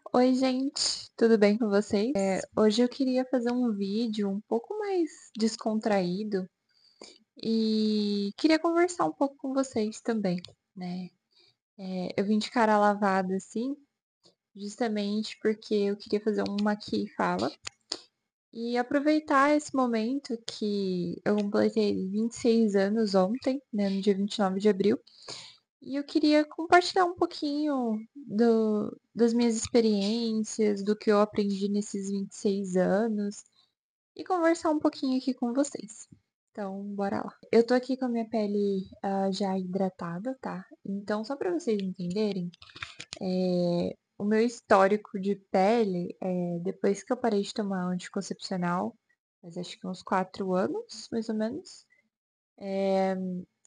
Oi, gente, tudo bem com vocês? Hoje eu queria fazer um vídeo um pouco mais descontraído e queria conversar um pouco com vocês também, né? Eu vim de cara lavada, assim, justamente porque eu queria fazer uma aqui e fala e aproveitar esse momento que eu completei 26 anos ontem, né, no dia 29 de abril. E eu queria compartilhar um pouquinho das minhas experiências, do que eu aprendi nesses 26 anos e conversar um pouquinho aqui com vocês. Então, bora lá. Eu tô aqui com a minha pele já hidratada, tá? Então, só pra vocês entenderem, o meu histórico de pele, depois que eu parei de tomar anticoncepcional, mas acho que uns 4 anos, mais ou menos,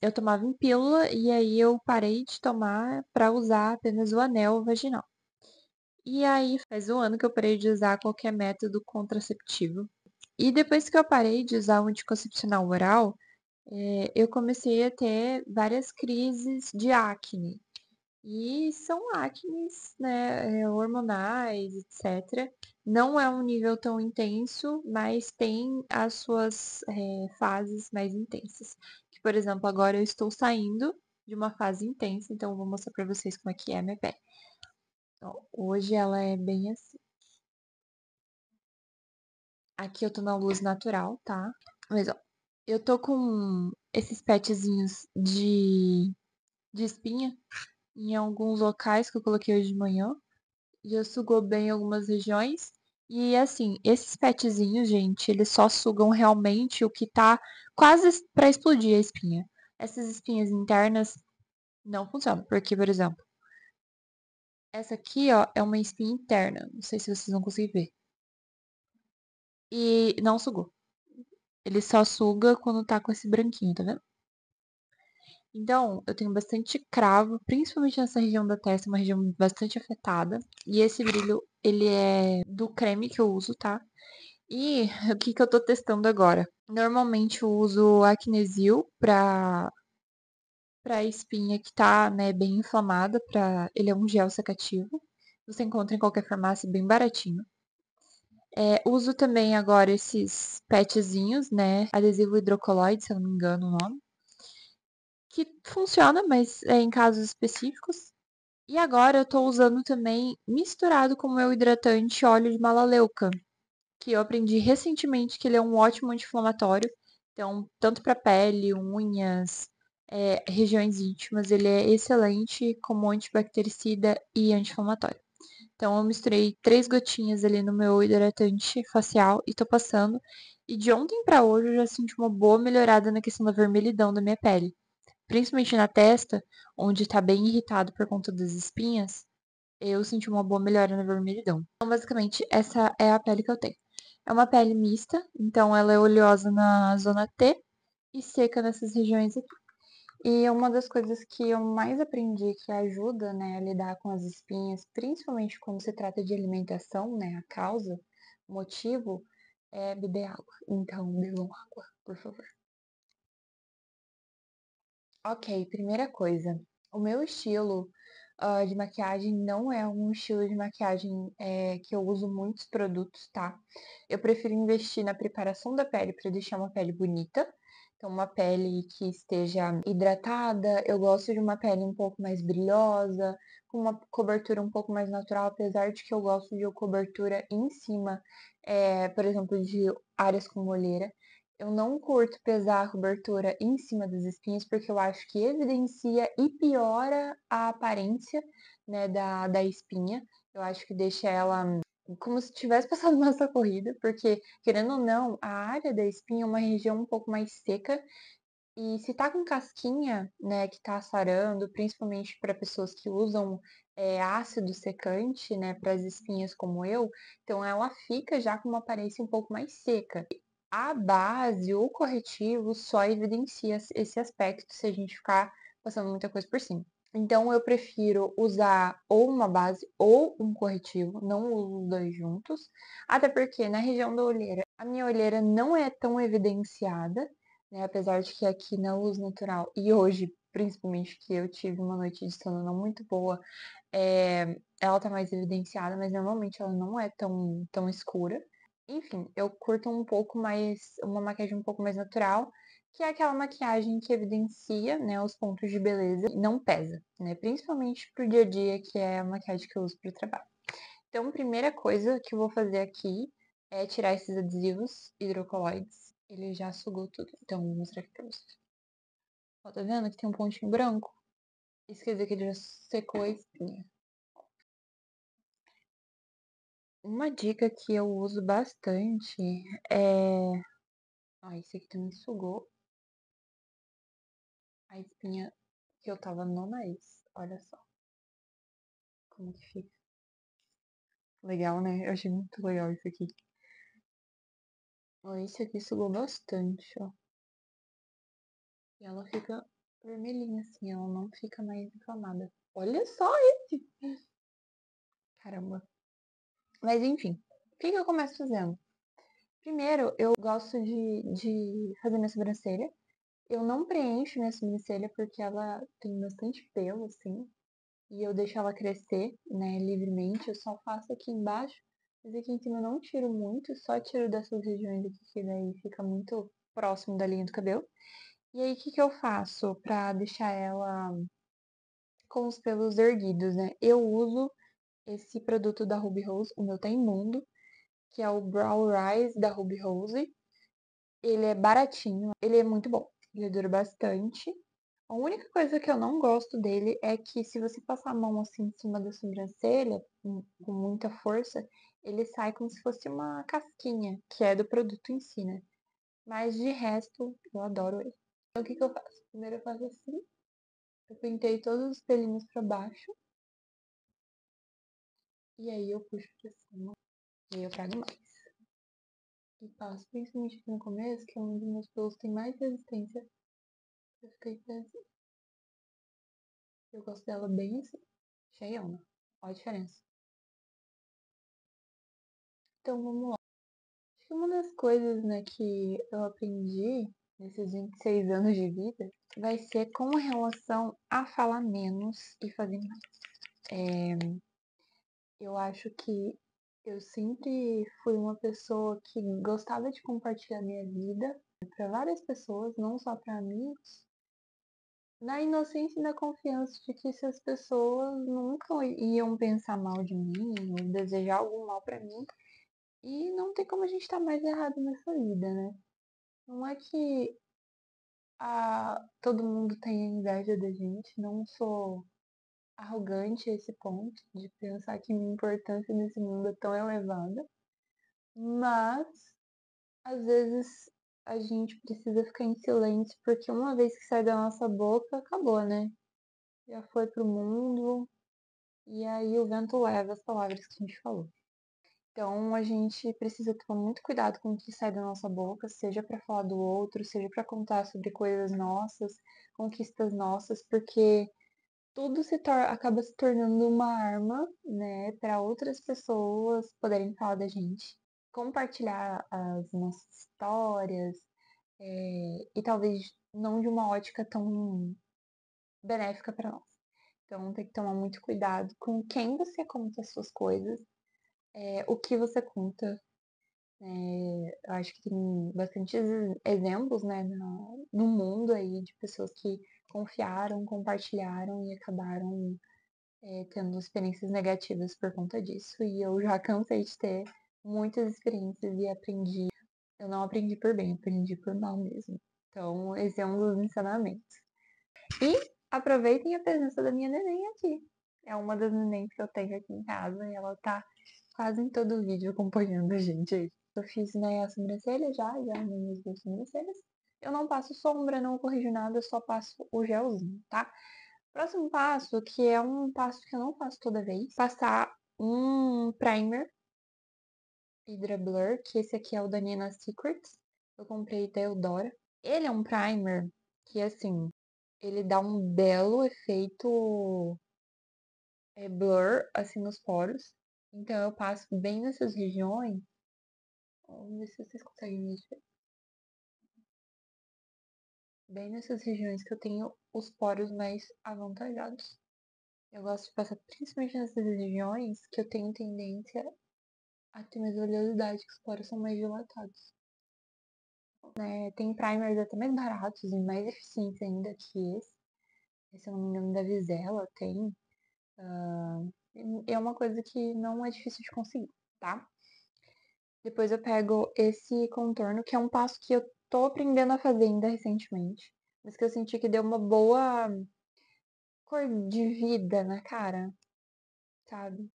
eu tomava em pílula e aí eu parei de tomar pra usar apenas o anel vaginal. E aí faz um ano que eu parei de usar qualquer método contraceptivo. E depois que eu parei de usar o anticoncepcional oral, eu comecei a ter várias crises de acne. E são acnes, né, hormonais, etc. Não é um nível tão intenso, mas tem as suas fases mais intensas. Que, por exemplo, agora eu estou saindo de uma fase intensa, então eu vou mostrar pra vocês como é que é a minha pele. Ó, hoje ela é bem assim. Aqui eu tô na luz natural, tá? Mas ó, eu tô com esses petzinhos de espinha em alguns locais que eu coloquei hoje de manhã. Já sugou bem algumas regiões. E assim, esses petzinhos, gente, eles só sugam realmente o que tá quase pra explodir a espinha. Essas espinhas internas não funcionam, porque, por exemplo, essa aqui, ó, é uma espinha interna. Não sei se vocês vão conseguir ver. E não sugou. Ele só suga quando tá com esse branquinho, tá vendo? Então, eu tenho bastante cravo, principalmente nessa região da testa, uma região bastante afetada. E esse brilho, ele é do creme que eu uso, tá? E o que que eu tô testando agora? Normalmente eu uso Acnesil pra espinha que tá, né, bem inflamada, ele é um gel secativo. Você encontra em qualquer farmácia bem baratinho. Uso também agora esses petzinhos, né, adesivo hidrocoloide, se eu não me engano o nome, que funciona, mas é em casos específicos. E agora eu tô usando também misturado com o meu hidratante óleo de melaleuca, que eu aprendi recentemente que ele é um ótimo anti-inflamatório. Então, tanto para pele, unhas, regiões íntimas, ele é excelente como antibactericida e anti-inflamatório. Então, eu misturei 3 gotinhas ali no meu hidratante facial e tô passando. E de ontem para hoje eu já senti uma boa melhorada na questão da vermelhidão da minha pele. Principalmente na testa, onde tá bem irritado por conta das espinhas, eu senti uma boa melhora na vermelhidão. Então, basicamente, essa é a pele que eu tenho. É uma pele mista, então ela é oleosa na zona T e seca nessas regiões aqui. E uma das coisas que eu mais aprendi que ajuda, né, a lidar com as espinhas, principalmente quando se trata de alimentação, né, a causa, o motivo, é beber água. Então, bebam água, por favor. Ok, primeira coisa. O meu estilo de maquiagem não é um estilo de maquiagem que eu uso muitos produtos, tá? Eu prefiro investir na preparação da pele para deixar uma pele bonita. Então, uma pele que esteja hidratada. Eu gosto de uma pele um pouco mais brilhosa, com uma cobertura um pouco mais natural, apesar de que eu gosto de cobertura em cima, por exemplo, de áreas com olheira. Eu não curto pesar a cobertura em cima das espinhas, porque eu acho que evidencia e piora a aparência, né, da espinha. Eu acho que deixa ela como se tivesse passado massa corrida, porque, querendo ou não, a área da espinha é uma região um pouco mais seca. E se tá com casquinha, né, que tá sarando, principalmente para pessoas que usam ácido secante, né, para as espinhas como eu, então ela fica já com uma aparência um pouco mais seca. A base ou corretivo só evidencia esse aspecto se a gente ficar passando muita coisa por cima. Então eu prefiro usar ou uma base ou um corretivo, não uso os dois juntos, até porque na região da olheira, a minha olheira não é tão evidenciada, né? Apesar de que aqui na luz natural e hoje, principalmente que eu tive uma noite de sono não muito boa, ela tá mais evidenciada, mas normalmente ela não é tão escura. Enfim, eu curto um pouco mais, uma maquiagem um pouco mais natural, que é aquela maquiagem que evidencia, né, os pontos de beleza e não pesa, né? Principalmente pro dia a dia, que é a maquiagem que eu uso pro trabalho. Então, a primeira coisa que eu vou fazer aqui é tirar esses adesivos hidrocoloides. Ele já sugou tudo, então vou mostrar aqui pra vocês. Ó, tá vendo que tem um pontinho branco? Isso quer dizer que ele já secou a espinha. Uma dica que eu uso bastante é... Ó, esse aqui também sugou a espinha que eu tava no nariz. Olha só como que fica. Legal, né? Eu achei muito legal isso aqui. Ó, esse aqui sugou bastante, ó. E ela fica vermelhinha assim, ela não fica mais inflamada. Olha só esse! Caramba. Mas enfim, o que eu começo fazendo? Primeiro, eu gosto de fazer minha sobrancelha. Eu não preencho minha sobrancelha porque ela tem bastante pelo, assim. E eu deixo ela crescer, né, livremente. Eu só faço aqui embaixo. Mas aqui em cima eu não tiro muito, só tiro dessas regiões aqui que daí fica muito próximo da linha do cabelo. E aí, o que eu faço pra deixar ela com os pelos erguidos, né? Eu uso esse produto da Ruby Rose, o meu tá imundo, que é o Brow Rise da Ruby Rose. Ele é baratinho, ele é muito bom, ele dura bastante. A única coisa que eu não gosto dele é que se você passar a mão assim em cima da sobrancelha, com muita força, ele sai como se fosse uma casquinha, que é do produto em si, né? Mas de resto, eu adoro ele. Então o que eu faço? Primeiro eu faço assim, eu pentei todos os pelinhos pra baixo, e aí eu puxo pra cima, e aí eu trago mais. E passo principalmente aqui no começo, que é onde meus pelos têm mais resistência pra ficar em pezinho. Eu gosto dela bem assim, cheiona. Olha a diferença. Então vamos lá. Acho que uma das coisas, né, que eu aprendi nesses 26 anos de vida vai ser com relação a falar menos e fazer mais. Eu acho que eu sempre fui uma pessoa que gostava de compartilhar minha vida para várias pessoas, não só para amigos, na inocência e na confiança de que essas pessoas nunca iam pensar mal de mim ou desejar algum mal para mim. E não tem como a gente estar mais errado nessa vida, né? Não é que todo mundo tenha inveja da gente, não sou arrogante a esse ponto de pensar que minha importância nesse mundo é tão elevada, mas às vezes a gente precisa ficar em silêncio, porque uma vez que sai da nossa boca, acabou, né? Já foi pro mundo, e aí o vento leva as palavras que a gente falou. Então a gente precisa tomar muito cuidado com o que sai da nossa boca, seja para falar do outro, seja para contar sobre coisas nossas, conquistas nossas, porque tudo acaba se tornando uma arma, né, para outras pessoas poderem falar da gente, compartilhar as nossas histórias, e talvez não de uma ótica tão benéfica para nós. Então tem que tomar muito cuidado com quem você conta as suas coisas, o que você conta. Eu acho que tem bastantes exemplos, né, no mundo aí de pessoas que confiaram, compartilharam e acabaram tendo experiências negativas por conta disso. E eu já cansei de ter muitas experiências e aprendi. Eu não aprendi por bem, aprendi por mal mesmo. Então, esse é um dos ensinamentos. E aproveitem a presença da minha neném aqui. É uma das nenéns que eu tenho aqui em casa e ela tá quase em todo o vídeo acompanhando a gente aí. Eu fiz, né, a sobrancelha já minhas duas sobrancelhas. Eu não passo sombra, não corrijo nada, eu só passo o gelzinho, tá? Próximo passo, que é um passo que eu não faço toda vez, passar um primer Hydra Blur, que esse aqui é o da Nina Secrets. Eu comprei da Eudora. Ele é um primer que, assim, ele dá um belo efeito blur, assim, nos poros. Então eu passo bem nessas regiões. Vamos ver se vocês conseguem ver. Bem nessas regiões que eu tenho os poros mais avantajados. Eu gosto de passar principalmente nessas regiões que eu tenho tendência a ter mais oleosidade, que os poros são mais dilatados. Tem primers até mais baratos e mais eficientes ainda que esse. Se eu não me engano, da Visela tem. É uma coisa que não é difícil de conseguir, tá? Depois eu pego esse contorno, que é um passo que eu tô aprendendo a fazer ainda recentemente. Mas que eu senti que deu uma boa cor de vida na cara, sabe?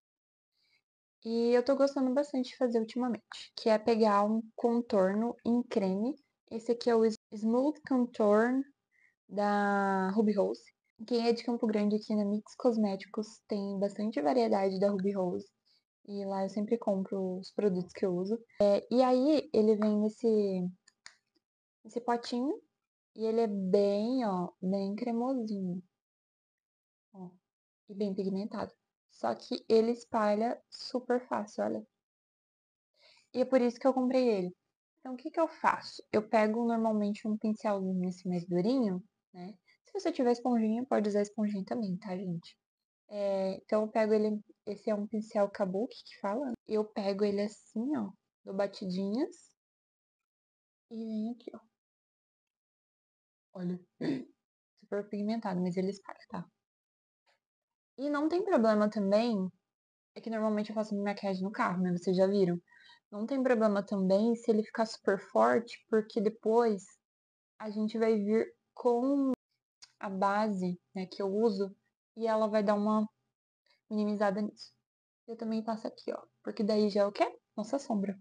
E eu tô gostando bastante de fazer ultimamente, que é pegar um contorno em creme. Esse aqui é o Smooth Contour da Ruby Rose. Quem é de Campo Grande aqui na Mix Cosméticos tem bastante variedade da Ruby Rose. E lá eu sempre compro os produtos que eu uso. E aí ele vem nesse potinho e ele é bem, ó, bem cremosinho, ó, e bem pigmentado. Só que ele espalha super fácil, olha. E é por isso que eu comprei ele. Então, o que que eu faço? Eu pego normalmente um pincelzinho assim mais durinho, né? Se você tiver esponjinha, pode usar esponjinha também, tá, gente? Então, eu pego ele. Esse é um pincel kabuki que fala, né? Eu pego ele assim, ó, dou batidinhas e venho aqui, ó. Olha, super pigmentado, mas ele espalha, tá? E não tem problema também, é que normalmente eu faço minha maquiagem no carro, né? Vocês já viram? Não tem problema também se ele ficar super forte, porque depois a gente vai vir com a base, né, que eu uso, e ela vai dar uma minimizada nisso. Eu também passo aqui, ó, porque daí já é o quê? Nossa sombra.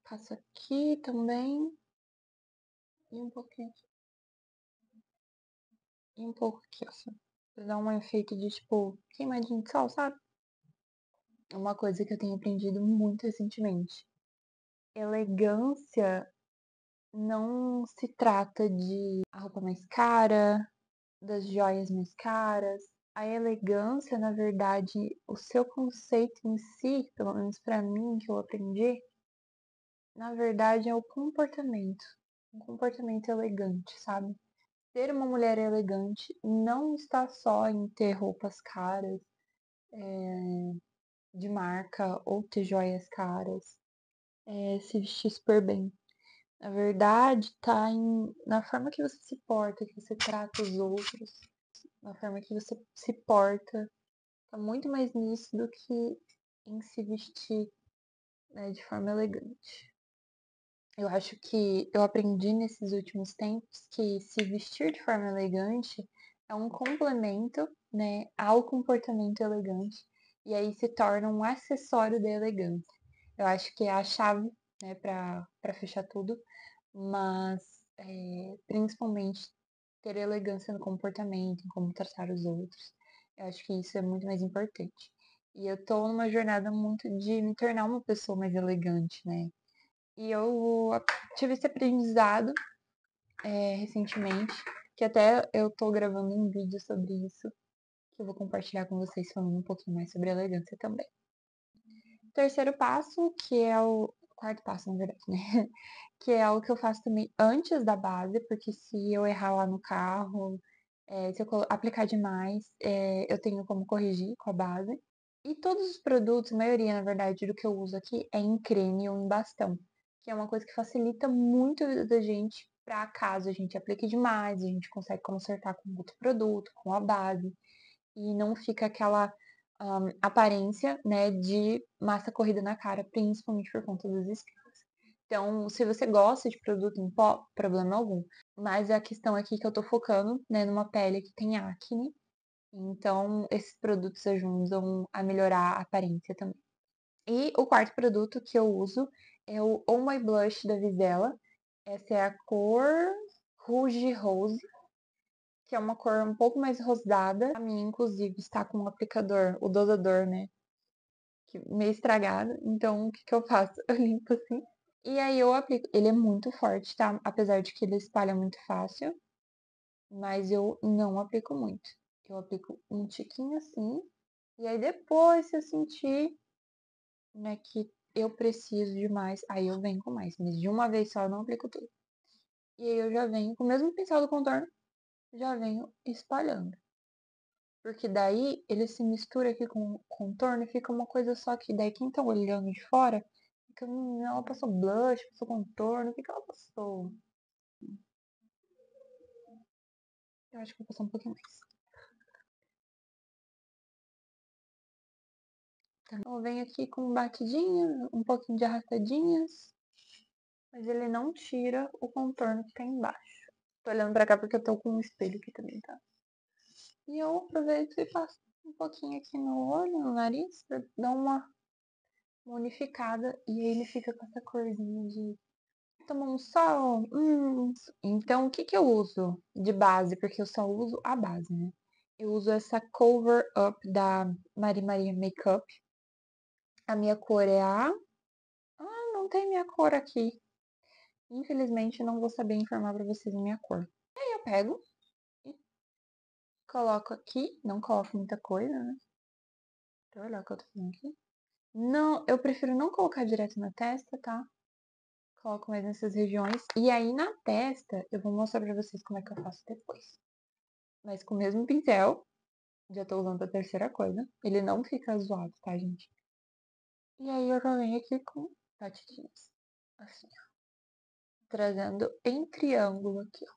Passo aqui também, e um pouquinho aqui, e um pouco aqui, ó, só. Pra dar um efeito de, tipo, queimadinho de sol, sabe? É uma coisa que eu tenho aprendido muito recentemente. Elegância não se trata de a roupa mais cara, das joias mais caras. A elegância, na verdade, o seu conceito em si, pelo menos pra mim, que eu aprendi, na verdade é o comportamento. Um comportamento elegante, sabe? Ser uma mulher elegante não está só em ter roupas caras, de marca, ou ter joias caras, se vestir super bem. Na verdade, tá na forma que você se porta, que você trata os outros, na forma que você se porta. Tá muito mais nisso do que em se vestir, né, de forma elegante. Eu acho que eu aprendi nesses últimos tempos que se vestir de forma elegante é um complemento, né, ao comportamento elegante e aí se torna um acessório da elegância. Eu acho que é a chave, né, para fechar tudo, mas principalmente ter elegância no comportamento, em como tratar os outros. Eu acho que isso é muito mais importante. E eu tô numa jornada muito de me tornar uma pessoa mais elegante, né? E eu tive esse aprendizado recentemente, que até eu tô gravando um vídeo sobre isso, que eu vou compartilhar com vocês falando um pouquinho mais sobre elegância também. Terceiro passo, que é o quarto passo, na verdade, né? Que é o que eu faço também antes da base, porque se eu errar lá no carro, se eu aplicar demais, eu tenho como corrigir com a base. E todos os produtos, a maioria, na verdade, do que eu uso aqui é em creme ou em bastão, que é uma coisa que facilita muito a vida da gente para caso a gente aplique demais, a gente consegue consertar com outro produto, com a base e não fica aquela aparência, né, de massa corrida na cara, principalmente por conta das espinhas. Então, se você gosta de produto em pó, problema algum. Mas a questão aqui que eu tô focando, né, numa pele que tem acne. Então, esses produtos ajudam a melhorar a aparência também. E o quarto produto que eu uso é o On My Blush da Visela. Essa é a cor Rouge Rose, que é uma cor um pouco mais rosada. A minha, inclusive, está com o aplicador, o dosador, né? Meio estragado. Então, o que que eu faço? Eu limpo assim. E aí eu aplico. Ele é muito forte, tá? Apesar de que ele espalha muito fácil. Mas eu não aplico muito. Eu aplico um tiquinho assim. E aí depois, se eu sentir, né, que eu preciso de mais, aí eu venho com mais. Mas de uma vez só eu não aplico tudo. E aí eu já venho com o mesmo pincel do contorno, já venho espalhando. Porque daí ele se mistura aqui com o contorno e fica uma coisa só que daí quem tá olhando de fora fica, ela passou blush, passou contorno, o que que ela passou? Eu acho que vou passar um pouquinho mais. Então eu venho aqui com batidinha, um pouquinho de arrastadinhas, mas ele não tira o contorno que tá embaixo. Tô olhando pra cá porque eu tô com um espelho aqui também, tá? E eu aproveito e passo um pouquinho aqui no olho, no nariz, pra dar uma unificada. E aí ele fica com essa corzinha de tomar um sol. Então, o que que eu uso de base? Porque eu só uso a base, né? Eu uso essa Cover Up da Mari Maria Makeup. A minha cor é a... não tem minha cor aqui. Infelizmente, não vou saber informar pra vocês a minha cor. Aí eu pego e coloco aqui. Não coloco muita coisa, né? Deixa eu olhar o que eu tô fazendo aqui. Não, eu prefiro não colocar direto na testa, tá? Coloco mais nessas regiões. E aí na testa, eu vou mostrar pra vocês como é que eu faço depois. Mas com o mesmo pincel. Já tô usando a terceira coisa. Ele não fica zoado, tá, gente? E aí eu já venho aqui com batidinhas. Assim, ó. Trazendo em triângulo aqui, ó.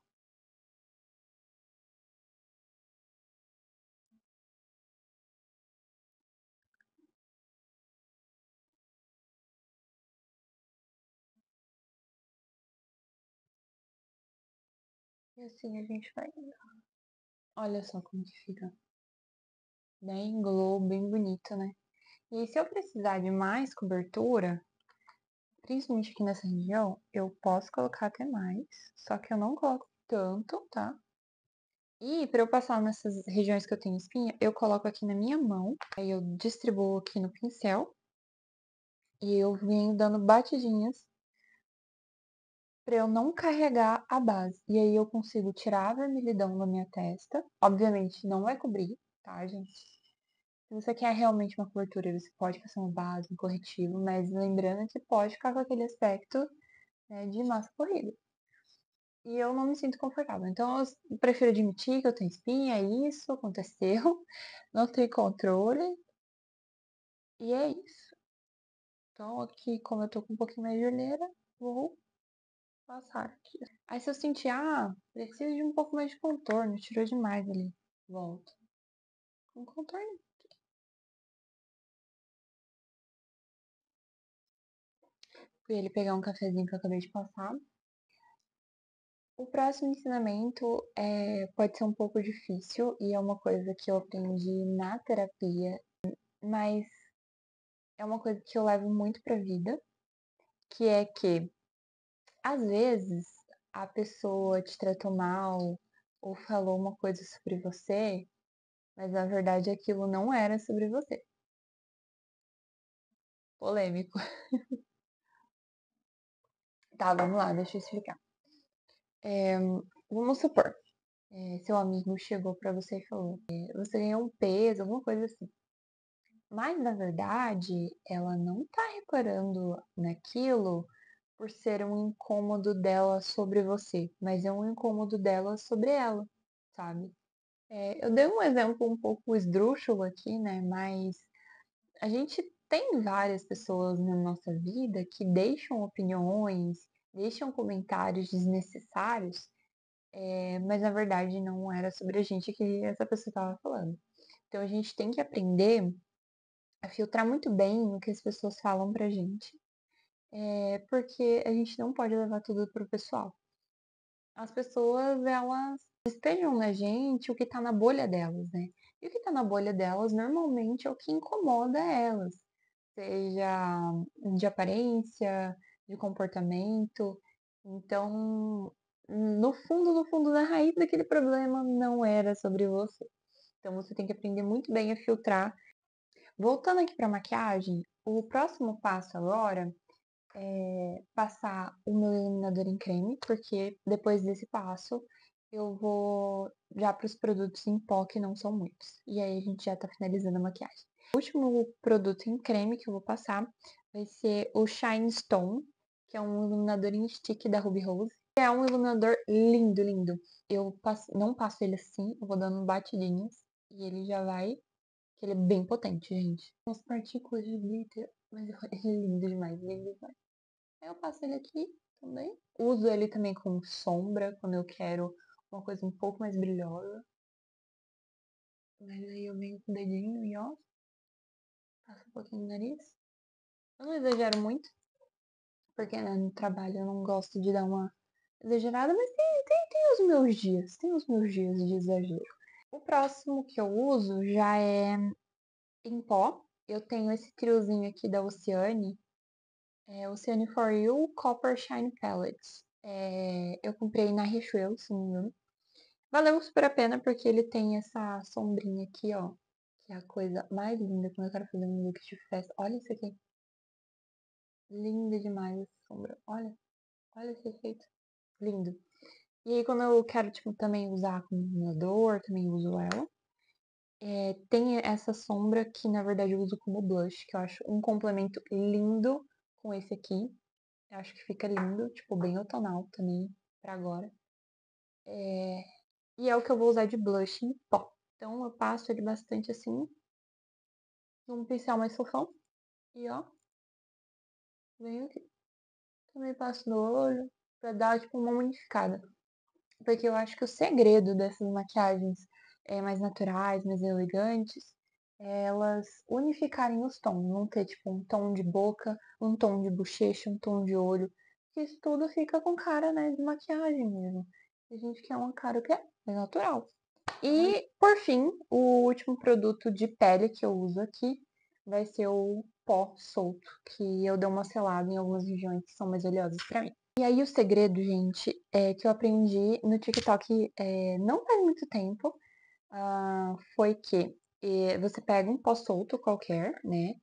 E assim a gente vai indo. Olha só como que fica. Bem glow, bem bonito, né? E aí, se eu precisar de mais cobertura, principalmente aqui nessa região, eu posso colocar até mais. Só que eu não coloco tanto, tá? E para eu passar nessas regiões que eu tenho espinha, eu coloco aqui na minha mão. Aí eu distribuo aqui no pincel. E eu venho dando batidinhas para eu não carregar a base. E aí eu consigo tirar a vermelhidão da minha testa. Obviamente não vai cobrir, tá, gente? Se você quer realmente uma cobertura, você pode passar uma base, um corretivo, mas lembrando que pode ficar com aquele aspecto, né, de massa corrida. E eu não me sinto confortável. Então eu prefiro admitir que eu tenho espinha, é isso, aconteceu, não tenho controle. E é isso. Então aqui, como eu tô com um pouquinho mais de olheira, vou passar aqui. Aí se eu sentir, preciso de um pouco mais de contorno, tirou demais ali. Volto. Com contorno. Fui ele pegar um cafezinho que eu acabei de passar. O próximo ensinamento pode ser um pouco difícil e é uma coisa que eu aprendi na terapia, mas é uma coisa que eu levo muito pra vida, que é que às vezes a pessoa te tratou mal ou falou uma coisa sobre você, mas na verdade aquilo não era sobre você. Polêmico. Tá, vamos lá, deixa eu explicar. Vamos supor, seu amigo chegou pra você e falou, você ganhou um peso, alguma coisa assim. Mas na verdade, ela não tá reparando naquilo por ser um incômodo dela sobre você, mas é um incômodo dela sobre ela, sabe? Eu dei um exemplo um pouco esdrúxulo aqui, né? Mas a gente tem várias pessoas na nossa vida que deixam opiniões, deixam comentários desnecessários, mas na verdade não era sobre a gente que essa pessoa estava falando. Então a gente tem que aprender a filtrar muito bem o que as pessoas falam pra gente, porque a gente não pode levar tudo pro pessoal. As pessoas, elas despejam na gente o que tá na bolha delas, né? E o que tá na bolha delas normalmente é o que incomoda elas, seja de aparência, de comportamento. Então, no fundo, na raiz daquele problema não era sobre você. Então você tem que aprender muito bem a filtrar. Voltando aqui para maquiagem, o próximo passo agora é passar o meu iluminador em creme, porque depois desse passo eu vou já para os produtos em pó, que não são muitos. E aí a gente já tá finalizando a maquiagem. O último produto em creme que eu vou passar vai ser o Shine Stone, que é um iluminador em stick da Ruby Rose. É um iluminador lindo, lindo. Eu não passo ele assim, eu vou dando batidinhas. E ele já vai, que ele é bem potente, gente. Umas partículas de glitter, mas ele é lindo demais, lindo demais. Aí eu passo ele aqui também. Uso ele também com sombra, quando eu quero uma coisa um pouco mais brilhosa. Mas aí eu venho com o dedinho e ó, passo um pouquinho no nariz. Eu não exagero muito, porque né, no trabalho eu não gosto de dar uma exagerada, mas tem os meus dias, tem os meus dias de exagero. O próximo que eu uso já é em pó. Eu tenho esse triozinho aqui da Oceane, Oceane For You Copper Shine Palettes. Eu comprei na Riachuelo, se não me engano. Valeu super a pena porque ele tem essa sombrinha aqui, ó. Que é a coisa mais linda quando eu quero fazer um look de festa. Olha isso aqui. Linda demais essa sombra. Olha esse efeito. Lindo. E aí quando eu quero, tipo, também usar como iluminador, também uso ela. Tem essa sombra que, na verdade, eu uso como blush, que eu acho um complemento lindo com esse aqui. Eu acho que fica lindo, tipo, bem outonal também, pra agora. E é o que eu vou usar de blush em pó. Então eu passo ele bastante assim, num pincel mais fofão. E ó, venho aqui. Também passo no olho, pra dar, tipo, uma unificada. Porque eu acho que o segredo dessas maquiagens mais naturais, mais elegantes, é elas unificarem os tons. Não ter, tipo, um tom de boca, um tom de bochecha, um tom de olho. Porque isso tudo fica com cara, né, de maquiagem mesmo. A gente quer uma cara que é natural. E, por fim, o último produto de pele que eu uso aqui vai ser o pó solto, que eu dou uma selada em algumas regiões que são mais oleosas pra mim. E aí o segredo, gente, é que eu aprendi no TikTok não faz muito tempo, foi que você pega um pó solto qualquer, né?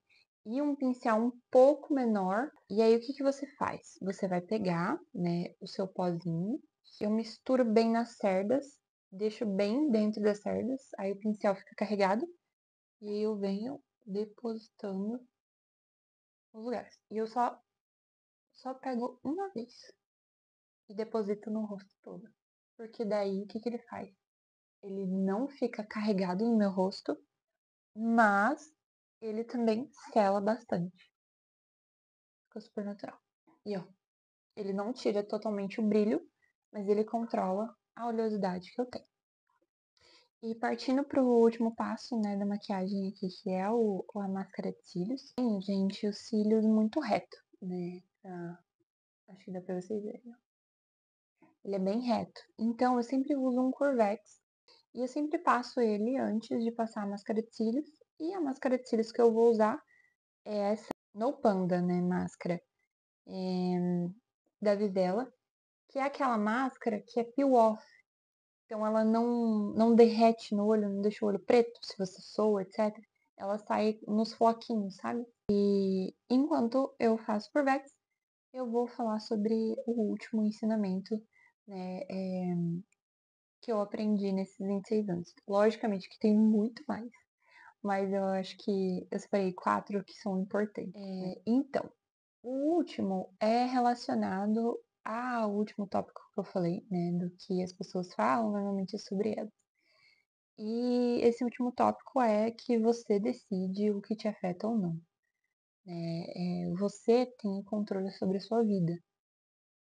E um pincel um pouco menor. E aí o que que você faz? Você vai pegar, né, o seu pozinho. Eu misturo bem nas cerdas, deixo bem dentro das cerdas. Aí o pincel fica carregado. E aí eu venho depositando nos lugares. E eu só pego uma vez e deposito no rosto todo. Porque daí o que que ele faz? Ele não fica carregado no meu rosto, mas ele também sela bastante. Fica super natural. E ó, ele não tira totalmente o brilho, mas ele controla a oleosidade que eu tenho. E partindo pro último passo, né, da maquiagem aqui, que é a máscara de cílios. Tem, gente, os cílios muito reto, né? Acho que dá pra vocês verem. Ele é bem reto. Então, eu sempre uso um Curvex. E eu sempre passo ele antes de passar a máscara de cílios. E a máscara de cílios que eu vou usar é essa No Panda, né, máscara da Vivela. Que é aquela máscara que é peel off. Então ela não derrete no olho, não deixa o olho preto se você soa, etc. Ela sai nos floquinhos, sabe? E enquanto eu faço Curvex, eu vou falar sobre o último ensinamento, né, que eu aprendi nesses 26 anos. Logicamente que tem muito mais, mas eu acho que eu separei 4 que são importantes. Então, o último é relacionado ao último tópico que eu falei, né, do que as pessoas falam normalmente sobre ela. E esse último tópico é que você decide o que te afeta ou não. Você tem o controle sobre a sua vida.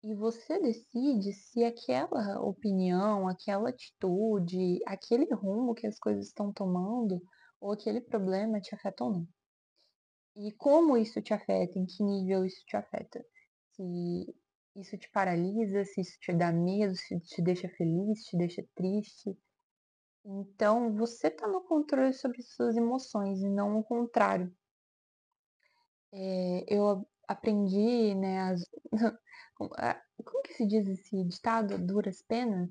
E você decide se aquela opinião, aquela atitude, aquele rumo que as coisas estão tomando, ou aquele problema te afeta ou não. E como isso te afeta, em que nível isso te afeta. Se isso te paralisa, se isso te dá medo, se te deixa feliz, te deixa triste. Então, você está no controle sobre suas emoções e não o contrário. Eu aprendi, né, como que se diz esse ditado? Duras penas?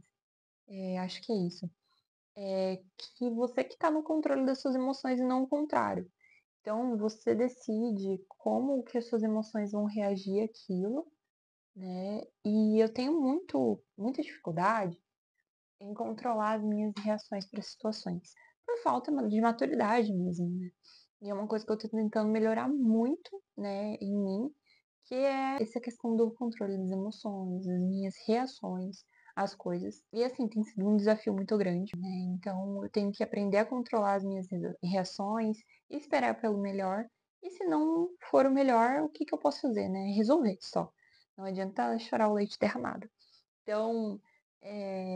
Acho que é isso. Que você que está no controle das suas emoções e não o contrário. Então, você decide como que as suas emoções vão reagir àquilo, né? E eu tenho muita dificuldade em controlar as minhas reações para situações, por falta de maturidade mesmo, né? E é uma coisa que eu tô tentando melhorar muito, né, em mim, que é essa questão do controle das emoções, das minhas reações, as coisas. E assim, tem sido um desafio muito grande, né? Então eu tenho que aprender a controlar as minhas reações, esperar pelo melhor. E se não for o melhor, o que que eu posso fazer, né? Resolver só. Não adianta chorar o leite derramado. Então,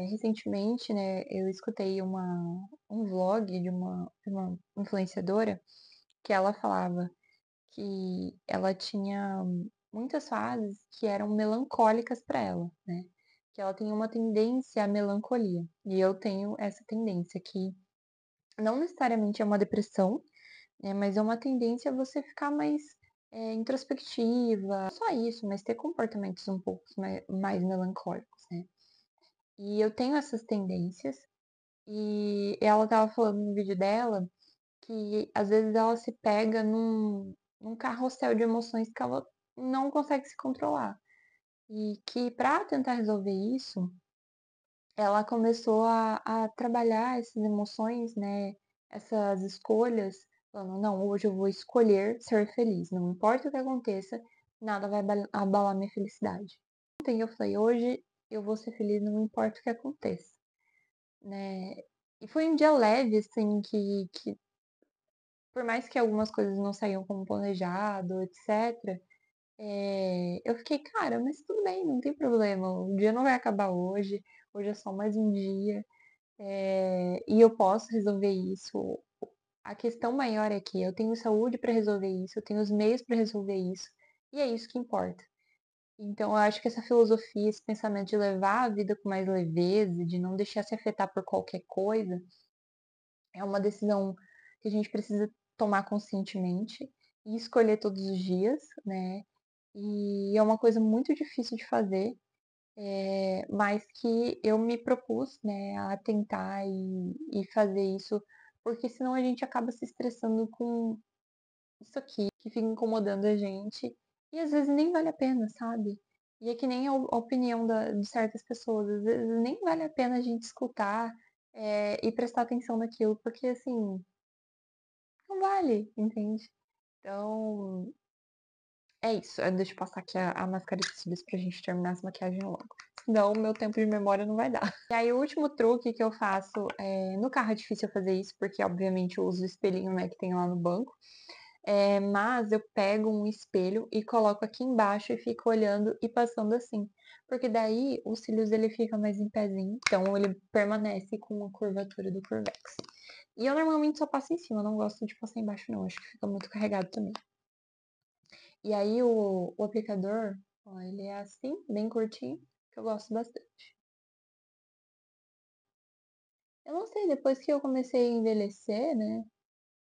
recentemente, né, eu escutei um vlog de uma influenciadora que ela falava que ela tinha muitas fases que eram melancólicas para ela, né? Que ela tem uma tendência à melancolia. E eu tenho essa tendência que não necessariamente é uma depressão, né? Mas é uma tendência a você ficar mais introspectiva. Não só isso, mas ter comportamentos um pouco mais melancólicos, né? E eu tenho essas tendências. E ela tava falando no vídeo dela que às vezes ela se pega num carrossel de emoções que ela não consegue se controlar. E que para tentar resolver isso, ela começou a trabalhar essas emoções, né? Essas escolhas, falando, não, hoje eu vou escolher ser feliz. Não importa o que aconteça, nada vai abalar minha felicidade. Ontem eu falei, hoje eu vou ser feliz, não importa o que aconteça, né? E foi um dia leve, assim, que por mais que algumas coisas não saíam como planejado, etc., eu fiquei, cara, mas tudo bem, não tem problema. O dia não vai acabar hoje, hoje é só mais um dia, e eu posso resolver isso. A questão maior é que eu tenho saúde para resolver isso, eu tenho os meios para resolver isso, e é isso que importa. Então, eu acho que essa filosofia, esse pensamento de levar a vida com mais leveza, de não deixar se afetar por qualquer coisa, é uma decisão que a gente precisa tomar conscientemente e escolher todos os dias, né? E é uma coisa muito difícil de fazer, mas que eu me propus, né, a tentar e fazer isso, porque senão a gente acaba se estressando com isso aqui, que fica incomodando a gente, e às vezes nem vale a pena, sabe? E é que nem a opinião de certas pessoas, às vezes nem vale a pena a gente escutar, e prestar atenção naquilo, porque assim, não vale, entende? Então, é isso. Deixa eu passar aqui a máscara de cílios pra gente terminar essa maquiagem logo. Senão, o meu tempo de memória não vai dar. E aí, o último truque que eu faço no carro é difícil eu fazer isso, porque obviamente eu uso o espelhinho, né, que tem lá no banco. Mas eu pego um espelho e coloco aqui embaixo e fico olhando e passando assim. Porque daí os cílios ele fica mais em pezinho, então ele permanece com a curvatura do Curvex. E eu normalmente só passo em cima, eu não gosto de passar embaixo não, acho que fica muito carregado também. E aí o aplicador, ó, ele é assim, bem curtinho, que eu gosto bastante. Eu não sei, depois que eu comecei a envelhecer, né,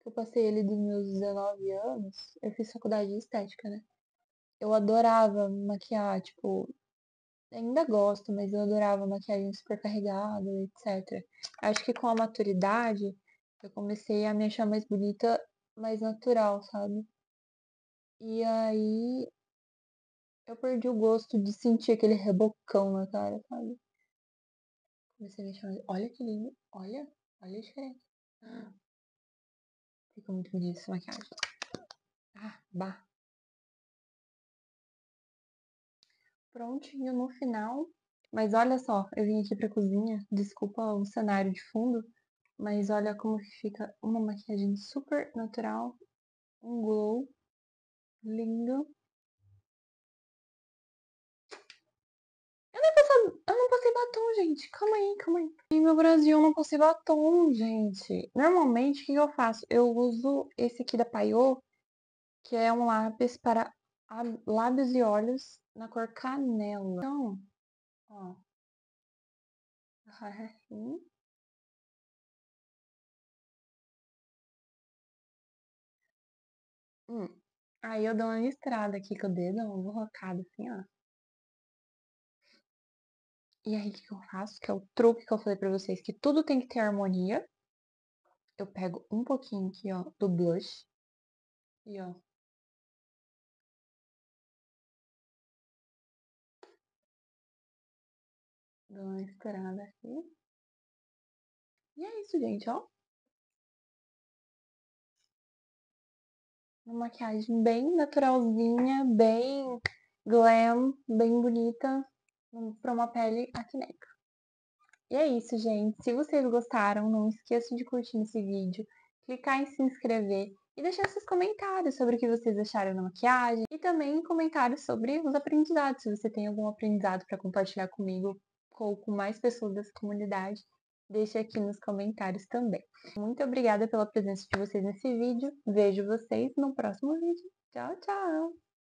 que eu passei ele dos meus 19 anos, eu fiz faculdade de estética, né? Eu adorava maquiar, tipo, ainda gosto, mas eu adorava maquiagem super carregada, etc. Acho que com a maturidade, eu comecei a me achar mais bonita, mais natural, sabe? E aí eu perdi o gosto de sentir aquele rebocão na cara, sabe? Comecei a me chamar. Olha que lindo. Olha a diferença. Fica muito bonita essa maquiagem. Ah, bah. Prontinho no final. Mas olha só, eu vim aqui pra cozinha. Desculpa o cenário de fundo. Mas olha como que fica uma maquiagem super natural. Um glow lindo. Eu não passei batom, gente. Calma aí, calma aí. E no Brasil eu não passei batom, gente. Normalmente o que eu faço? Eu uso esse aqui da Paiô, que é um lápis para lábios e olhos na cor canela. Então, ó, assim. Hum. Aí eu dou uma misturada aqui com o dedo, uma borrocada assim, ó. E aí o que eu faço? Que é o truque que eu falei pra vocês, que tudo tem que ter harmonia. Eu pego um pouquinho aqui, ó, do blush. E, ó, dou uma misturada aqui. E é isso, gente, ó. Uma maquiagem bem naturalzinha, bem glam, bem bonita, pra uma pele acnéica. E é isso, gente. Se vocês gostaram, não esqueçam de curtir esse vídeo, clicar em se inscrever e deixar seus comentários sobre o que vocês acharam da maquiagem e também comentários sobre os aprendizados. Se você tem algum aprendizado para compartilhar comigo ou com mais pessoas dessa comunidade, deixe aqui nos comentários também. Muito obrigada pela presença de vocês nesse vídeo. Vejo vocês no próximo vídeo. Tchau, tchau!